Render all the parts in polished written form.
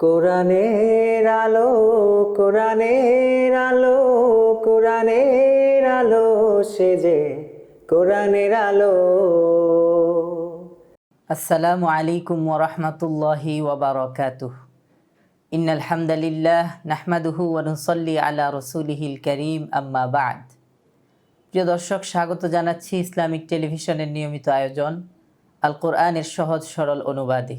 কোরআনের আলো কোরআনের আলো কোরআনের আলো সেজে কোরআনের আলো। আসসালামু আলাইকুম ওয়া রাহমাতুল্লাহি ওয়া বারাকাতুহু। ইন্নাল হামদালিল্লাহ নাহমাদুহু ওয়া নুসাল্লি আলা রাসূলিহিল কারীম, আম্মা বা'দ। প্রিয় দর্শক, স্বাগত জানাচ্ছি ইসলামিক টেলিভিশনের নিয়মিত আয়োজন আল কোরআনের সহজ সরল অনুবাদে।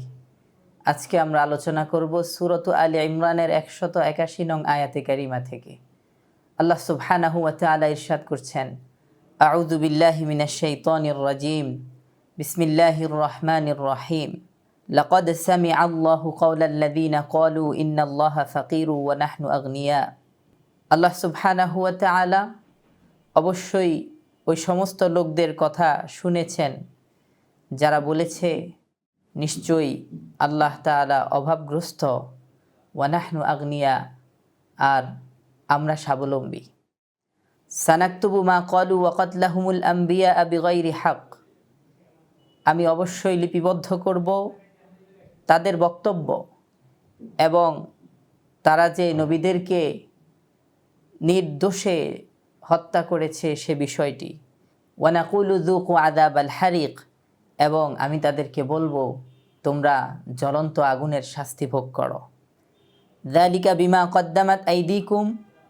আজকে আমরা আলোচনা করব সূরাত আলে ইমরানের 181 নং আয়াতে কারিমা থেকে। আল্লাহ সুবহানাহু ওয়া তাআলা ইরশাদ করছেন, আউযু বিল্লাহি মিনাশ শাইতানির রাজীম, বিসমিল্লাহির রহমানির রহিম। লাকাদ সামিআ আল্লাহু কাওলাল্লাযীনা ক্বালু ইন্নাল্লাহা ফাকীরু ওয়া নাহনু আগনিয়া। আল্লাহ সুবহানাহু ওয়া তাআলা অবশ্যই ওই সমস্ত লোকদের কথা শুনেছেন যারা বলেছে, নিশ্চয়ই আল্লাহ তাআলা অভাবগ্রস্ত, ওয়া নাহনু আগনিয়া, আর আমরা স্বাবলম্বী। সানাকতুবু মা ক্বালু ওয়া কাতলাহুমুল আম্বিয়া বিগাইরি হক। আমি অবশ্যই লিপিবদ্ধ করব তাদের বক্তব্য এবং তারা যে নবীদেরকে নির্দোষে হত্যা করেছে সে বিষয়টি। ওয়া নাকুলু যুকু আযাবাল হারিক, এবং আমি তাদেরকে বলবো তোমরা জ্বলন্ত আগুনের শাস্তি ভোগ করো। যালিকা বিমা কদ্দামাত আইদিকুম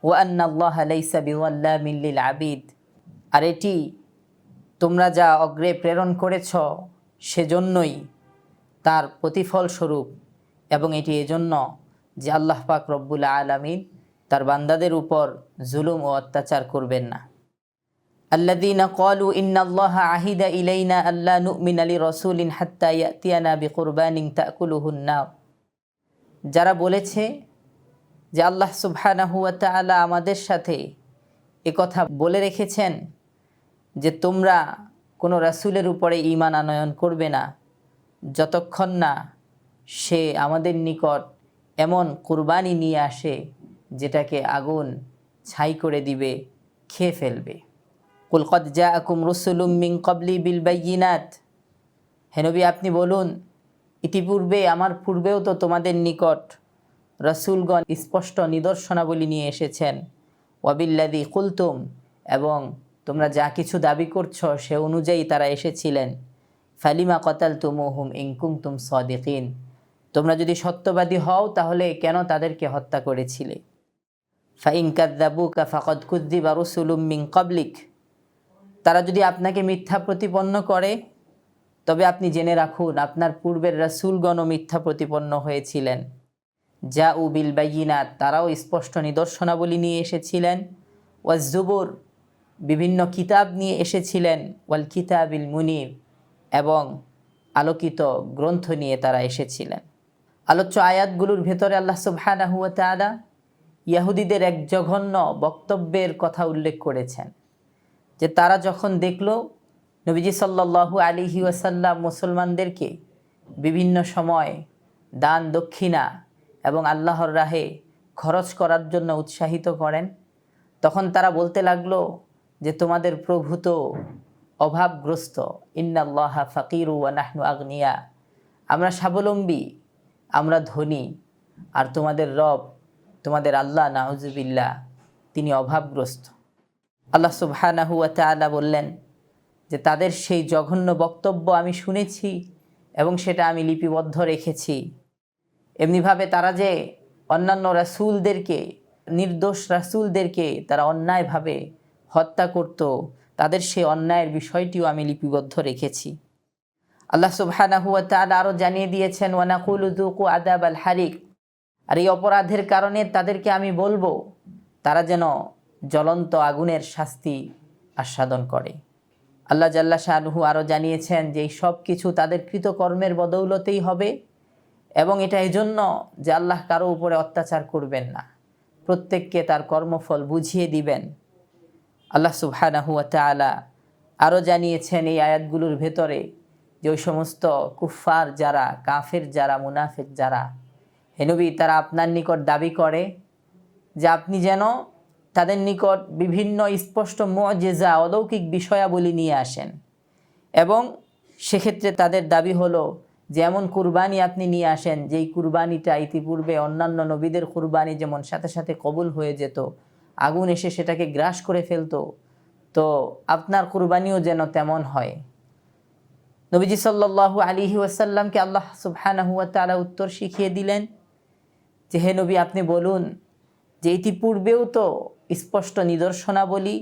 ওয়া আন্নাল্লাহা লাইসা বিযাল্লামিন লিল আবিদ। আর এটি তোমরা যা অগ্রে প্রেরণ করেছ সেজন্যই তার প্রতিফল স্বরূপ, এবং এটি এজন্য যে আল্লাহ পাক রব্বুল আলামিন তার বান্দাদের উপর জুলুম ও অত্যাচার করবেন না। আল্লাযীনা ক্বালু ইন্নাল্লাহা আহিদা ইলাইনা আল্লা নু'মিনা লিরাসূলিন হাত্তা ইয়াতিয়ানা বিকুরবানিন তাকুলুহুন নার। যারা বলেছে যে আল্লাহ সুবহানাহু ওয়া তাআলা আমাদের সাথে একথা বলে রেখেছেন যে তোমরা কোনো রাসূলের উপরে ঈমান আনয়ন করবে না যতক্ষণ না সে আমাদের নিকট এমন কুরবানি নিয়ে আসে যেটাকে আগুন ছাই করে দিবে, খেয়ে ফেলবে। কুল কদ জাআকুম রুসুলুম মিন ক্বাবলি বিল বায়্যিনাত। হে নবী, আপনি বলুন, ইতিপূর্বে আমার পূর্বেও তো তোমাদের নিকট রাসূলগণ স্পষ্ট নিদর্শনাবলী নিয়ে এসেছেন। ওয়াবিল্লাযী কুলতুম, এবং তোমরা যা কিছু দাবি করছো সে অনুযায়ী তারা এসেছিলেন। ফালিমা কাতালতুমুহুম ইন কুনতুম সাদিকিন। তোমরা যদি সত্যবাদী হও তাহলে কেন তাদেরকে হত্যা করেছিলে? ফাইন কাযযাবুকা ফাকাদ কুযযিবা রুসুলুম মিন ক্বাবলিক। তারা যদি আপনাকে মিথ্যা প্রতিপন্ন করে তবে আপনি জেনে রাখুন আপনার পূর্বের রাসূলগণও মিথ্যা প্রতিপন্ন হয়েছিলেন। জাউ বিল বায়্যিনাত, তারাও স্পষ্ট নিদর্শনাবলী নিয়ে এসেছিলেন। ওয়াজ-জুবুর, বিভিন্ন কিতাব নিয়ে এসেছিলেন। ওয়াল কিতাবিল মুনির, এবং আলোকিত গ্রন্থ নিয়ে তারা এসেছিলেন। আলোচ্য আয়াতগুলোর ভেতরে আল্লাহ সুবহানাহু ওয়া তাআলা ইহুদিদের এক জঘন্য বক্তব্যের কথা উল্লেখ করেছেন, যে তারা যখন দেখল নবীজি সাল্লাল্লাহু আলাইহি ওয়াসাল্লাম মুসলমানদেরকে বিভিন্ন সময় দান দক্ষিণা এবং আল্লাহর রাহে খরচ করার জন্য উৎসাহিত করেন, তখন তারা বলতে লাগলো যে তোমাদের প্রভু তো অভাবগ্রস্ত, ইন্নাল্লাহা ফাকিরু ওয়া নাহনু আগনিয়া। আমরা স্বাবলম্বী, আমরা ধনী, আর তোমাদের রব, তোমাদের আল্লাহ নাউজুবিল্লাহ, তিনি অভাবগ্রস্ত। আল্লাহ সুবহানাহু ওয়া তাআলা বললেন যে তাদের সেই জঘন্য বক্তব্য আমি শুনেছি এবং সেটা আমি লিপিবদ্ধ রেখেছি। এমনিভাবে তারা যে অন্যান্য রাসূলদেরকে, নির্দোষ রাসূলদেরকে তারা অন্যায়ভাবে হত্যা করত, তাদের সেই অন্যায়ের বিষয়টিও আমি লিপিবদ্ধ রেখেছি। আল্লাহ সুবহানাহু ওয়া তাআলা আরও জানিয়ে দিয়েছেন, ওয়া নাকুলু যুকু আযাবাল হারিক। আর এই অপরাধের কারণে তাদেরকে আমি বলবো তারা যেন জ্বলন্ত আগুনের শাস্তি আস্বাদন করে। আল্লাহ জাল্লা শানুহু আরও জানিয়েছেন যে এই সব কিছু তাদের কৃতকর্মের বদৌলতেই হবে, এবং এটা এজন্য যে আল্লাহ কারো উপরে অত্যাচার করবেন না, প্রত্যেককে তার কর্মফল বুঝিয়ে দিবেন। আল্লাহ সুবহানাহু ওয়া তাআলা আরও জানিয়েছেন এই আয়াতগুলোর ভেতরে যে ওই সমস্ত কুফফার যারা, কাফের যারা, মুনাফিক যারা, হে নবী, তারা আপনার নিকট দাবি করে যে আপনি যেন তাদের নিকট বিভিন্ন স্পষ্ট মুআজিজা, অলৌকিক বিষয়াবলী নিয়ে আসেন, এবং সেক্ষেত্রে তাদের দাবি হলো যেমন কুরবানি আপনি নিয়ে আসেন, যেই কুরবানিটা ইতিপূর্বে অন্যান্য নবীদের কুরবানি যেমন সাথে সাথে কবুল হয়ে যেত, আগুন এসে সেটাকে গ্রাস করে ফেলতো, তো আপনার কুরবানিও যেন তেমন হয়। নবীজি সাল্লাল্লাহু আলাইহি ওয়াসাল্লামকে আল্লাহ সুবহানাহু ওয়া তাআলা উত্তর শিখিয়ে দিলেন যে, হে নবী, আপনি বলুন যে ইতিপূর্বেও তো স্পষ্ট নিদর্শনাবলী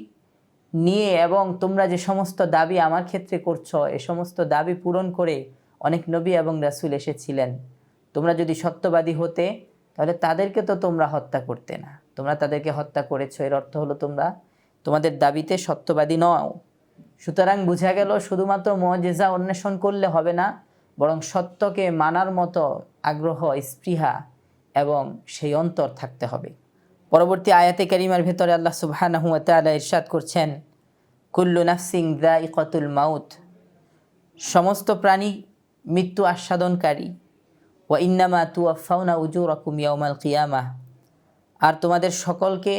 নিয়ে এবং তোমরা যে সমস্ত দাবি আমার ক্ষেত্রে করছো, এ সমস্ত দাবি পূরণ করে অনেক নবী এবং রাসূল এসেছিলেন। তোমরা যদি সত্যবাদী হতে তাহলে তাদেরকে তো তোমরা হত্যা করতে না, তোমরা তাদেরকে হত্যা করেছো, এর অর্থ হলো তোমরা তোমাদের দাবিতে সত্যবাদী নও। সুতরাং বোঝা গেল শুধুমাত্র মুআজিজা অন্বেষণ করলে হবে না, বরং সত্যকে মানার মতো আগ্রহ, স্পৃহা এবং সেই অন্তর থাকতে হবে। পরবর্তী আয়াতে কারিমার ভেতরে আল্লাহ সুবহানাহু ওয়া তাআলা ইরশাদ করছেন, কুল্লু নাফসিন যায়িকাতুল মাউত, সমস্ত প্রাণী মৃত্যু আস্বাদনকারী। ওয়া ইন্নামা তুওয়াফাউনা উজুরাকুম ইয়াউমাল কিয়ামাহ, আর তোমাদের সকলকে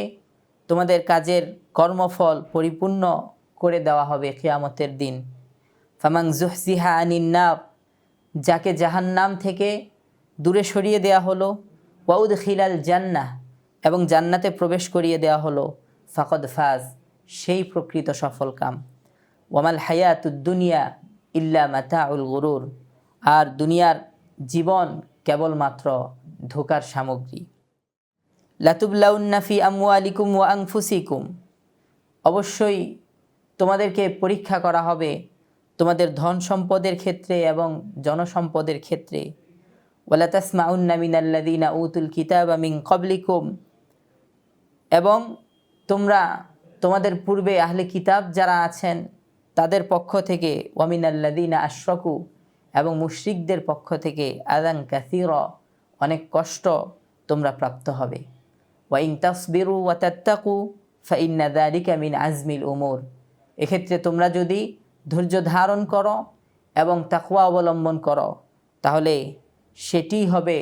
তোমাদের কাজের কর্মফল পরিপূর্ণ করে দেওয়া হবে কিয়ামতের দিন। ফামান যুহজিহা আনিন নার, যাকে জাহান্নাম থেকে দূরে সরিয়ে দেয়া হলো, ওয়া উদখিলাল জান্নাহ, এবং জান্নাতে প্রবেশ করিয়ে দেওয়া হলো, ফাকদ ফাজ, সেই প্রকৃত সফলকাম। ওয়ামাল হায়াতুদ দুনিয়া ইল্লা মাতাউল গুরুর, আর দুনিয়ার জীবন কেবলমাত্র ধোঁকার সামগ্রী। লাতুবলাউন্না ফি আমওয়ালিকুম ওয়া আনফুসিকুম, অবশ্যই তোমাদেরকে পরীক্ষা করা হবে তোমাদের ধন সম্পদের ক্ষেত্রে এবং জনসম্পদের ক্ষেত্রে। ওয়ালা তাসমাউন্না মিনাল্লাযিনা উতুল কিতাবা মিন ক্বাবলিকুম, এবং তোমরা তোমাদের পূর্বে আহলে কিতাব যারা আছেন তাদের পক্ষ থেকে, ওয়ামিনাল্লাযিনা আশরাকু, এবং মুশরিকদের পক্ষ থেকে, আযান কাসীরা, অনেক কষ্ট তোমরা প্রাপ্ত হবে। ওয়া ইন তাসবিরু ওয়া তাত্তাকু ফাইন্না যালিকা মিন আজমিল উমুর, এক্ষেত্রে তোমরা যদি ধৈর্য ধারণ করো এবং তাকওয়া অবলম্বন করো তাহলে সেটি হবে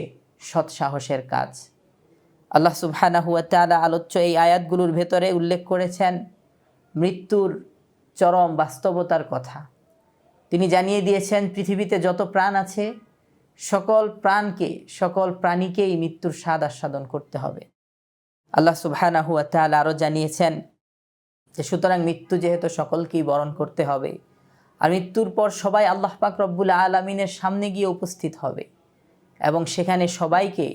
সৎসাহসের কাজ। আল্লাহ সুবহানাহু ওয়া তাআলা আলোচ্য এই আয়াতগুলোর ভেতরে উল্লেখ করেছেন মৃত্যুর চরম বাস্তবতার কথা। তিনি জানিয়ে দিয়েছেন পৃথিবীতে যত প্রাণ আছে সকল প্রাণীকেই মৃত্যুর স্বাদ আস্বাদন করতে হবে। আল্লাহ সুবহানাহু ওয়া তাআলা আরও জানিয়েছেন যে সুতরাং মৃত্যু যেহেতু সকলকেই বরণ করতে হবে, আর মৃত্যুর পর সবাই আল্লাহ পাক রব্বুল আলামিনের সামনে গিয়ে উপস্থিত হবে এবং সেখানে সবাইকে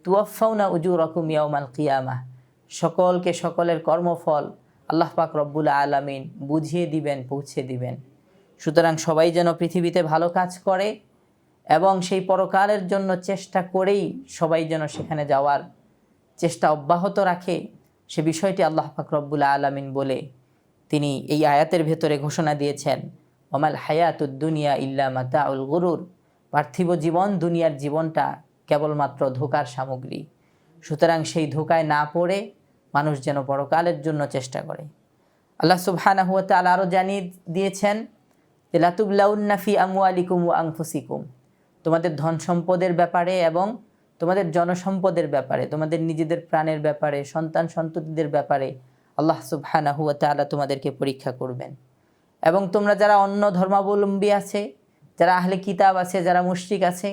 তুওয়াফাউনা উজুরাকুম ইয়াউমাল কিয়ামাহ, সকলকে সকলের কর্মফল আল্লাহ পাক রব্বুল আলামিন বুঝিয়ে দিবেন, পৌঁছে দিবেন। সুতরাং সবাই যেন পৃথিবীতে ভালো কাজ করে এবং সেই পরকালের জন্য চেষ্টা করেই সবাই যেন সেখানে যাওয়ার চেষ্টা অব্যাহত রাখে, সে বিষয়টি আল্লাহ পাক রব্বুল আলামিন বলে তিনি এই আয়াতের ভেতরে ঘোষণা দিয়েছেন, ওমাল হায়াতুদ দুনিয়া ইল্লা মাতাউল গুরুর, পার্থিব জীবন, দুনিয়ার জীবনটা কেবলমাত্র ধোঁকার সামগ্রী। সুতরাং সেই ধোঁকায় না পড়ে মানুষ যেন পরকালের জন্য চেষ্টা করে। আল্লাহ সুবহানাহু ওয়া তাআলা আরও জানিয়ে দিয়েছেন, লাতুবলাউন্না ফি আমওয়ালিকুম ওয়া আনফুসিকুম, তোমাদের ধন সম্পদের ব্যাপারে এবং তোমাদের জনসম্পদের ব্যাপারে, তোমাদের নিজেদের প্রাণের ব্যাপারে, সন্তান সন্ততিদের ব্যাপারে আল্লাহ সুবহানাহু ওয়া তাআলা তোমাদেরকে পরীক্ষা করবেন। এবং তোমরা যারা অন্য ধর্মাবলম্বী আছে, যারা আহলে কিতাব আছে, যারা মুশরিক আছে,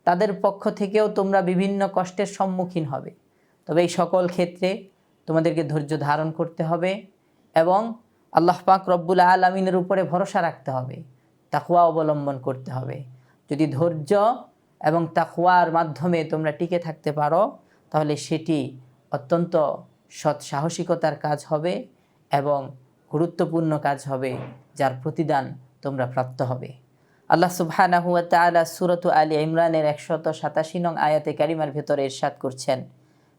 তাদের পক্ষ থেকেও তোমরা বিভিন্ন কষ্টের সম্মুখীন হবে। তবে এই সকল ক্ষেত্রে তোমাদেরকে ধৈর্য ধারণ করতে হবে এবং আল্লাহ পাক রব্বুল আলামিনের উপরে ভরসা রাখতে হবে, তাকওয়া অবলম্বন করতে হবে। যদি ধৈর্য এবং তাকওয়ার মাধ্যমে তোমরা টিকে থাকতে পারো তাহলে সেটি অত্যন্ত সৎ সাহসিকতার কাজ হবে এবং গুরুত্বপূর্ণ কাজ হবে, যার প্রতিদান তোমরা প্রাপ্ত হবে। আল্লাহ সুবহানাহু ওয়া তাআলা সূরাত আলী ইমরানের 187 নং আয়াতে কারিমার ভেতরে ইরশাদ করছেন,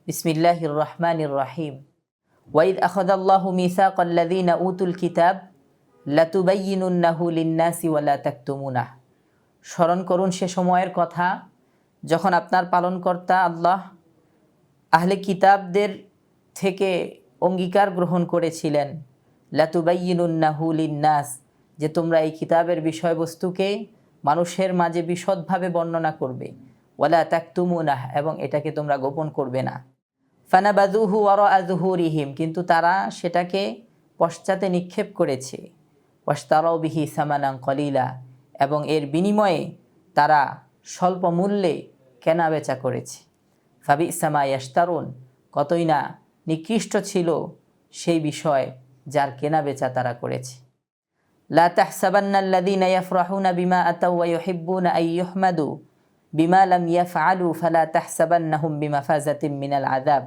বিসমিল্লাহির রহমানির রহিম, ওয়াইদ আখাযাল্লাহু মিসাকাল্লাযীনা উতুল কিতাব লাতুবায়্যিনুন্নাহু লিন-নাসি ওয়া লা তাকতুমুনাহ, স্মরণ করুন সে সময়ের কথা যখন আপনার পালনকর্তা আল্লাহ আহলে কিতাবদের থেকে অঙ্গীকার গ্রহণ করেছিলেন, লাতুবায়্যিনুন্নাহু লিন-নাস, যে তোমরা এই কিতাবের বিষয়বস্তুকে মানুষের মাঝে বিশদভাবে বর্ণনা করবে, ওয়ালা তাকতুমুনাহ, এবং এটাকে তোমরা গোপন করবে না। ফানাবাযুহু ওয়ারাআ যুহুরিহিম, কিন্তু তারা সেটাকে পশ্চাতে নিক্ষেপ করেছে। ওয়াশতারাউ বিহি সামানান কলিলা, এবং এর বিনিময়ে তারা স্বল্প মূল্যে কেনা বেচা করেছে। ফাবি'সা মা ইয়াশতারুন, কতই না নিকৃষ্ট ছিল সেই বিষয় যার কেনা বেচা তারা করেছে। লা তাহসাবান্নাল্লাযীনা ইয়াফরাহুনা বিমা আতাউ ওয়া ইউহিব্বুনা আন ইউহমাদু বিমা লাম ইয়াফআলু ফালা তাহসাবান্নাহুম বিমাফাযাতিন মিনাল আযাব।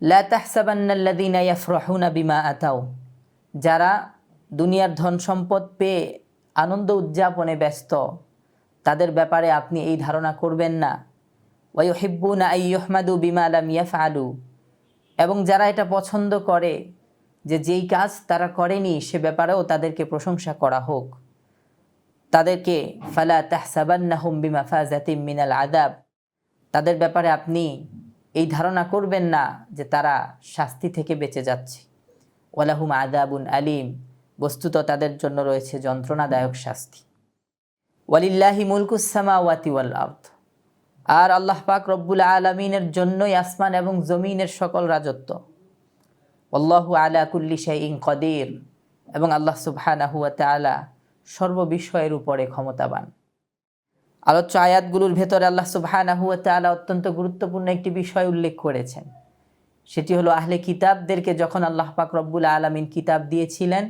লা তাহসাবান্নাল্লাযীনা ইয়াফরাহুনা বিমা আতাউ, যারা দুনিয়ার ধন সম্পদ পেয়ে আনন্দ উদযাপনে ব্যস্ত, তাদের ব্যাপারে আপনি এই ধারণা করবেন না। ওয়া ইউহিব্বুনা আন ইউহমাদু বিমা লাম ইয়াফআলু, এবং যারা এটা পছন্দ করে যে যেই কাজ তারা করেনি সে ব্যাপারেও তাদেরকে প্রশংসা করা হোক, তাদেরকে ফালা তাহসাবান্নাহুম বিমাফাযাতিন মিনাল আযাব, তাদের ব্যাপারে আপনি এই ধারণা করবেন না যে তারা শাস্তি থেকে বেঁচে যাচ্ছে। ওয়ালাহুম আযাবুন আলীম, বস্তুত তাদের জন্য রয়েছে যন্ত্রণাদায়ক শাস্তি। ওয়ালিল্লাহি মুলকুস সামাওয়াতি ওয়াল আরদ, আর আল্লাহ পাক রব্বুল আলামিনের জন্যই আসমান এবং জমিনের সকল রাজত্ব। আল্লাহু আলা কুল্লি শাইইন কাদির, এবং আল্লাহ সুবহানাহু ওয়া তাআলা সর্ববিষয়ের উপরে ক্ষমতাবান। আলোচ্য আয়াতগুলোর ভেতরে আল্লাহ সুবহানাহু ওয়া তাআলা অত্যন্ত গুরুত্বপূর্ণ একটি বিষয় উল্লেখ করেছেন। সেটি হলো আহলে কিতাবদেরকে যখন আল্লাহ পাক রব্বুল আলামিন কিতাব দিয়েছিলেন,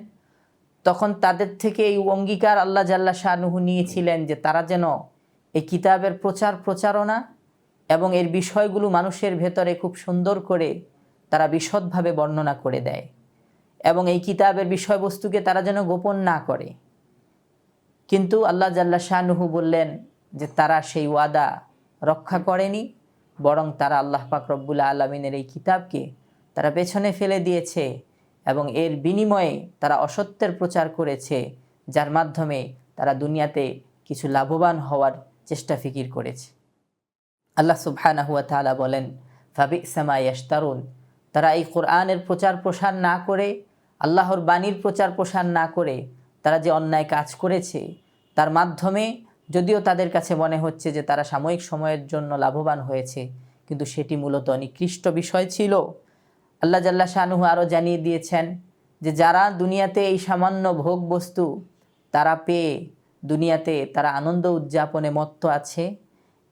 তখন তাদের থেকে এই অঙ্গীকার আল্লাহ জাল্লা শানুহু নিয়েছিলেন যে তারা যেন এই কিতাবের প্রচার প্রচারণা এবং এর বিষয়গুলো মানুষের ভেতরে খুব সুন্দর করে তারা বিশদভাবে বর্ণনা করে দেয়, এবং এই কিতাবের বিষয়বস্তুকে তারা যেন গোপন না করে। কিন্তু আল্লাহ জাল্লা শানুহু বললেন যে তারা সেই ওয়াদা রক্ষা করেনি, বরং তারা আল্লাহ পাক রব্বুল আলামিনের এই কিতাবকে তারা পেছনে ফেলে দিয়েছে এবং এর বিনিময়ে তারা অসত্যের প্রচার করেছে, যার মাধ্যমে তারা দুনিয়াতে কিছু লাভবান হওয়ার চেষ্টা ফিকির করেছে। আল্লাহ সুবহানাহু ওয়া তাআলা বলেন, ফাবি'সা মা ইয়াশতারুন, তারা এই কোরআনের প্রচার প্রসার না করে, আল্লাহর বাণীর প্রচার প্রসার না করে তারা যে অন্যায় কাজ করেছে, তার মাধ্যমে যদিও তাদের কাছে মনে হচ্ছে যে তারা সাময়িক সময়ের জন্য লাভবান হয়েছে, কিন্তু সেটি মূলত নিকৃষ্ট বিষয় ছিল। আল্লাহ জাল্লা শানুহু আরও জানিয়ে দিয়েছেন যে যারা দুনিয়াতে এই সামান্য ভোগ বস্তু তারা পেয়ে দুনিয়াতে তারা আনন্দ উদযাপনে মত্ত আছে,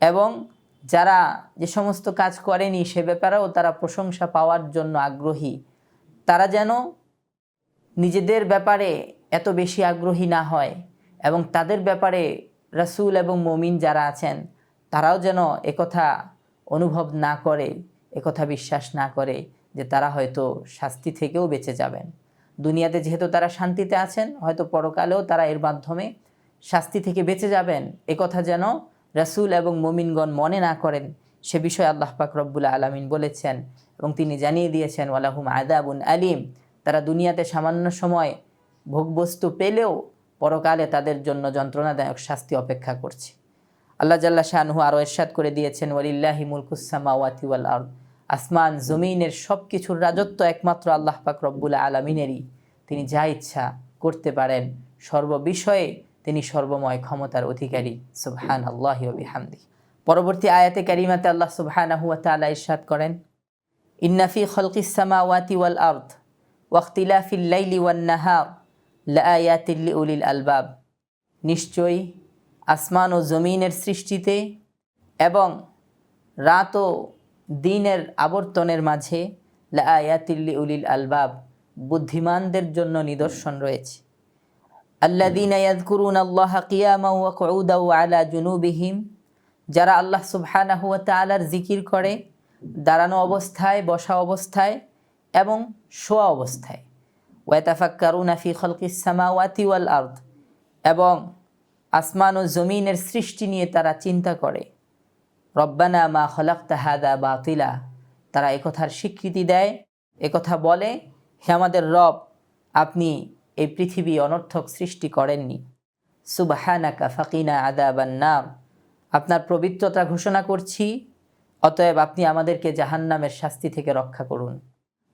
এবং যারা যে সমস্ত কাজ করেনি সে ব্যাপারেও তারা প্রশংসা পাওয়ার জন্য আগ্রহী, তারা যেন নিজেদের ব্যাপারে এত বেশি আগ্রহী না হয়, এবং তাদের ব্যাপারে রাসূল এবং মুমিন যারা আছেন তারাও যেন একথা অনুভব না করে, একথা বিশ্বাস না করে যে তারা হয়তো শাস্তি থেকেও বেঁচে যাবেন। দুনিয়াতে যেহেতু তারা শান্তিতে আছেন, হয়তো পরকালেও তারা এর মাধ্যমে শাস্তি থেকে বেঁচে যাবেন, একথা যেন রাসূল এবং মুমিনগণ মনে না করেন, সে বিষয়ে আল্লাহ পাক রব্বুল আলামিন বলেছেন, এবং তিনি জানিয়ে দিয়েছেন ওয়ালাহুম আযাবুন আলীম, তারা দুনিয়াতে সামান্য সময় ভোগবস্তু পেলেও পরকালে তাদের জন্য যন্ত্রণাদায়ক শাস্তি অপেক্ষা করছে। আল্লাহ জাল্লা শানুহু আরও ইরশাদ করে দিয়েছেন, ওয়ালিল্লাহি মুলকুস সামাওয়াতি ওয়াল আরদ, আসমান জমিনের সব কিছুর রাজত্ব একমাত্র আল্লাহ পাক রব্বুল আলামিনেরই। তিনি যা ইচ্ছা করতে পারেন, সর্ববিষয়ে তিনি সর্বময় ক্ষমতার অধিকারী। সুবহানাল্লাহি ওয়া বিহামদিহি। পরবর্তী আয়াতে কারিমাতে আল্লাহ সুবহানাহু ওয়া তাআলা ইরশাদ করেন, ইন্না ফি খালকিস সামাওয়াতি ওয়াল আরদ ওয়া ইখতিলাফিল লাইলি ওয়ান নাহার লাআয়াতিল লিউলিল আলবাব, নিশ্চয়ই আসমান ও জমিনের সৃষ্টিতে এবং রাত ও দিনের আবর্তনের মাঝে লাআয়াতিল লিউলিল আলবাব, বুদ্ধিমানদের জন্য নিদর্শন রয়েছে। আল্লাযীনা ইয়াযকুরুনাল্লাহা কিয়ামান ওয়া কুউদান ওয়া আলা জুনুবিহিম, যারা আল্লাহ সুবহানাহু ওয়া তাআলার জিকির করে দাঁড়ানো অবস্থায়, বসা অবস্থায় এবং শোয়া অবস্থায়। ওয়া ইয়াতাফাক্কারুনা ফি খালকিস সামাওয়াতি ওয়াল আরদ, এবং আসমান ও জমিনের সৃষ্টি নিয়ে তারা চিন্তা করে। রব্বানা মা খালাকতা হাযা বাতিলা, তারা একথার স্বীকৃতি দেয়, একথা বলে, হে আমাদের রব, আপনি এই পৃথিবী অনর্থক সৃষ্টি করেননি। সুবহানাকা ফাকিনা আযাবান নার, আপনার পবিত্রতা ঘোষণা করছি, অতএব আপনি আমাদেরকে জাহান্নামের শাস্তি থেকে রক্ষা করুন।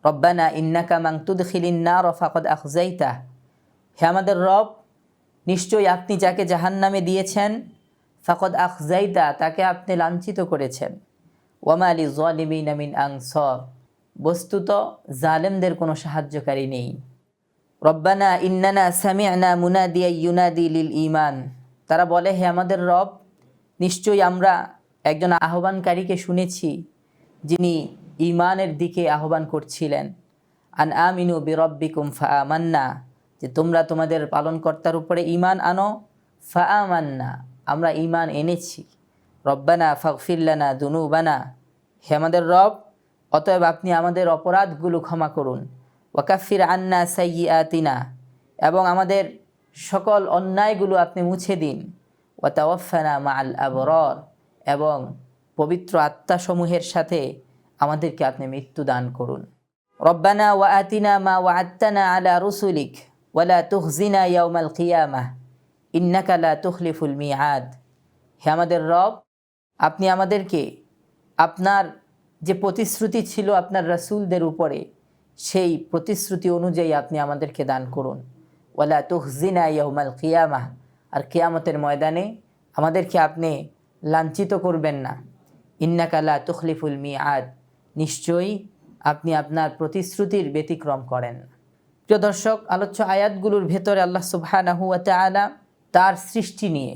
রব্বানা ইন্নাকা মান তুদখিলিন নার ফাকাদ আখযাইতা, হে আমাদের রব, নিশ্চয়ই আপনি যাকে জাহান্নামে দিয়েছেন, ফাকাদ আখযাইতা, তাকে আপনি লাঞ্ছিত করেছেন। ওয়ামা লিযালিমিনা মিন আনসার, বস্তুত জালেমদের কোনো সাহায্যকারী নেই। রব্বানা ইন্নানা সামি'না মুনাদিয়ান ইউনাদি লিল ঈমান, তারা বলে, হে আমাদের রব, নিশ্চয়ই আমরা একজন আহ্বানকারীকে শুনেছি যিনি ঈমানের দিকে আহ্বান করছিলেন, আন আমিনু বিরব্বিকুম ফাআমান্না, যে তোমরা তোমাদের পালনকর্তার উপরে ঈমান আনো, ফাআমান্না, আমরা ঈমান এনেছি, রব্বানা ফাগফির লানা দুনুবানা, হে আমাদের রব, অতএব আপনি আমাদের অপরাধগুলো ক্ষমা করুন, ওয়াকাফির আন্না সাইয়্যাতিনা, এবং আমাদের সকল অন্যায়গুলো আপনি মুছে দিন, ওয়াতাওয়াফানা মাআল আবরার, এবং পবিত্র আত্মাসমূহের সাথে আমাদেরকে আপনি মৃত্যু দান করুন। রব্বানা ওয়া আতিনা মা ওয়া'আদতানা আলা রুসুলিক ওয়ালা তুখজিনা ইয়াউমাল কিয়ামাহ ইন্নাকা লা তুখলিফুল মিআদ, হে আমাদের রব, আপনি আমাদেরকে আপনার যে প্রতিশ্রুতি ছিল আপনার রাসূলদের উপরে, সেই প্রতিশ্রুতি অনুযায়ী আপনি আমাদেরকে দান করুন। ওয়ালা তুখজিনা ইয়াউমাল কিয়ামাহ, আর কিয়ামতের ময়দানে আমাদেরকে আপনি লাঞ্ছিত করবেন না। ইন্নাকা লা তুখলিফুল মিআদ, নিশ্চয়ই আপনি আপনার প্রতিশ্রুতির ব্যতিক্রম করেন। প্রিয় দর্শক, আলোচ্য আয়াতগুলোর ভেতরে আল্লাহ সুবহানাহু ওয়া তাআলা তার সৃষ্টি নিয়ে,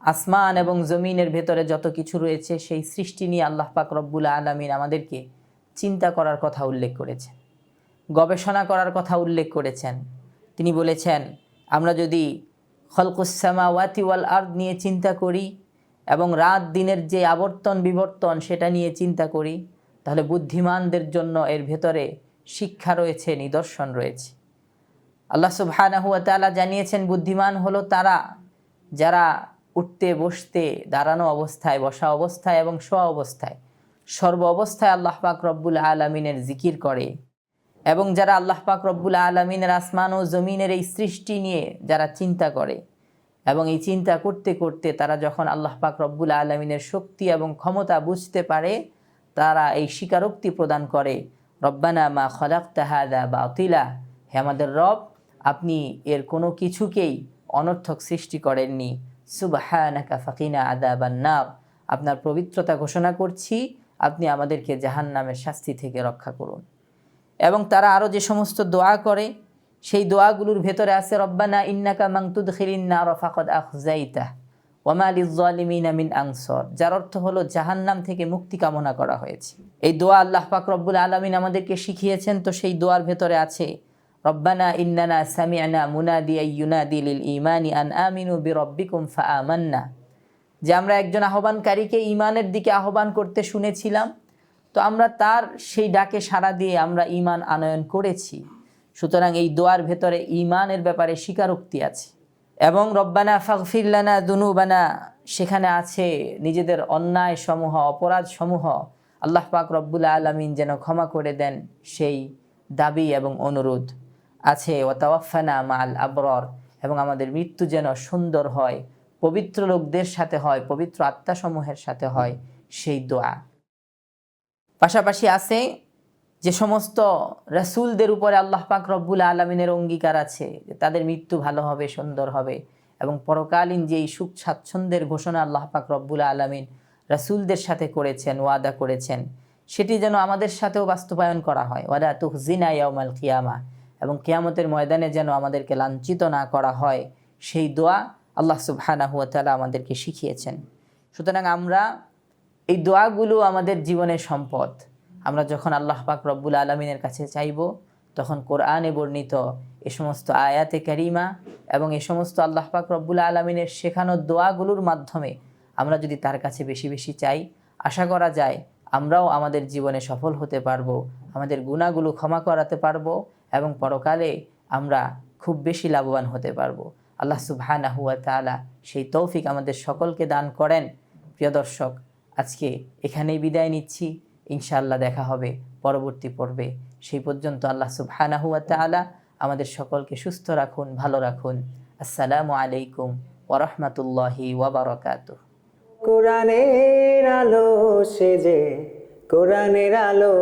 আসমান এবং জমিনের ভেতরে যত কিছু রয়েছে সেই সৃষ্টি নিয়ে আল্লাহ পাক রব্বুল আলামিন আমাদেরকে চিন্তা করার কথা উল্লেখ করেছেন, গবেষণা করার কথা উল্লেখ করেছেন। তিনি বলেছেন, আমরা যদি খলকুস সামাওয়াতি ওয়াল আরদ নিয়ে চিন্তা করি এবং রাত দিনের যে আবর্তন বিবর্তন সেটা নিয়ে চিন্তা করি, তাহলে বুদ্ধিমানদের জন্য এর ভেতরে শিক্ষা রয়েছে, নিদর্শন রয়েছে। আল্লাহ সুবহানাহু ওয়া তাআলা জানিয়েছেন, বুদ্ধিমান হলো তারা যারা উঠতে বসতে, দাঁড়ানো অবস্থায়, বসা অবস্থায় এবং শোয়া অবস্থায়, সর্ব অবস্থায় আল্লাহ পাক রব্বুল আলামিনের জিকির করে, এবং যারা আল্লাহ পাক রব্বুল আলামিনের আসমান ও জমিনের এই সৃষ্টি নিয়ে যারা চিন্তা করে, এবং এই চিন্তা করতে করতে তারা যখন আল্লাহ পাক রব্বুল আলামিনের শক্তি এবং ক্ষমতা বুঝতে পারে, তারা এই স্বীকারোক্তি প্রদান করে, রব্বানা মা খলাকতা হাযা বাতিলা, হে আমাদের রব, আপনি এর কোনো কিছুকেই অনর্থক সৃষ্টি করেননি, সুবহানাকা ফাকিনা আযাবান নার, আপনার পবিত্রতা ঘোষণা করছি, আপনি আমাদেরকে জাহান্নামের শাস্তি থেকে রক্ষা করুন। এবং তারা আরও যে সমস্ত দোয়া করে, সেই দোয়াগুলোর ভেতরে আছে, রব্বানা ইন্নাকা মান তুদখিলিন নার ফাকাদ আখযাইতাহ ওয়া মা লিয-যালিমিনা মিন আনসার, যার অর্থ হলো জাহান্নাম থেকে মুক্তি কামনা করা হয়েছে। এই দোয়া আল্লাহ পাক রব্বুল আলামিন আমাদেরকে শিখিয়েছেন। তো সেই দোয়ার ভেতরে আছে, রব্বানা ইন্নানা সামি'না মুনাদিয়ান ইউনাদি লিল ঈমানি আন আমিনু বিরব্বিকুম ফাআমান্না, যে আমরা একজন আহ্বানকারীকে ঈমানের দিকে আহ্বান করতে শুনেছিলাম, তো আমরা তার সেই ডাকে সাড়া দিয়ে আমরা ঈমান আনয়ন করেছি। সুতরাং এই দোয়ার ভেতরে ঈমানের ব্যাপারে স্বীকারোক্তি আছে। এবং রব্বানা ফাগফির লানা দুনুবানা, সেখানে আছে নিজেদের অন্যায় সমূহ, অপরাধ সমূহ আল্লাহ পাক রব্বুল আলামিন যেন ক্ষমা করে দেন, সেই দাবি এবং অনুরোধ আছে। ওয়াতাওয়াফানা মাআল আবরার, এবং আমাদের মৃত্যু যেন সুন্দর হয়, পবিত্র লোকদের সাথে হয়, পবিত্র আত্মাসমূহের সাথে হয়, সেই দোয়া। পাশাপাশি আছে যে সমস্ত রাসূলদের উপরে আল্লাহ পাক রব্বুল আলামিনের অঙ্গীকার আছে যে তাদের মৃত্যু ভালো হবে, সুন্দর হবে, এবং পরকালীন যেই সুখ স্বাচ্ছন্দ্যের ঘোষণা আল্লাহ পাক রব্বুল আলামিন রাসূলদের সাথে করেছেন, ওয়াদা করেছেন, সেটি যেন আমাদের সাথেও বাস্তবায়ন করা হয়। ওয়ালা তুখজিনা ইয়াউমাল কিয়ামা, এবং কিয়ামতের ময়দানে যেন আমাদেরকে লাঞ্ছিত না করা হয়, সেই দোয়া আল্লাহ সুবহানাহু ওয়া তাআলা আমাদেরকে শিখিয়েছেন। সুতরাং আমরা এই দোয়াগুলো আমাদের জীবনের সম্পদ। আমরা যখন আল্লাহ পাক রব্বুল আলামিনের কাছে চাইব, তখন কোরআনে বর্ণিত এ সমস্ত আয়াতে কারিমা এবং এ সমস্ত আল্লাহ পাক রব্বুল আলামিনের শেখানো দোয়াগুলোর মাধ্যমে আমরা যদি তার কাছে বেশি বেশি চাই, আশা করা যায় আমরাও আমাদের জীবনে সফল হতে পারবো, আমাদের গুনাহগুলো ক্ষমা করাতে পারবো, এবং পরকালে আমরা খুব বেশি লাভবান হতে পারবো। আল্লাহ সুবহানাহু ওয়া তাআলা সেই তৌফিক আমাদের সকলকে দান করেন। প্রিয় দর্শক, আজকে এখানেই বিদায় নিচ্ছি। ইনশাআল্লাহ দেখা হবে পরবর্তী পর্বে। সেই পর্যন্ত আল্লাহ সুবহানাহু ওয়া তাআলা আমাদের সকলকে সুস্থ রাখুন, ভালো রাখুন। আসসালামু আলাইকুম ওয়া রাহমাতুল্লাহি ওয়া বারাকাতুহু। কোরআনের আলো সেজে, কোরআনের আলো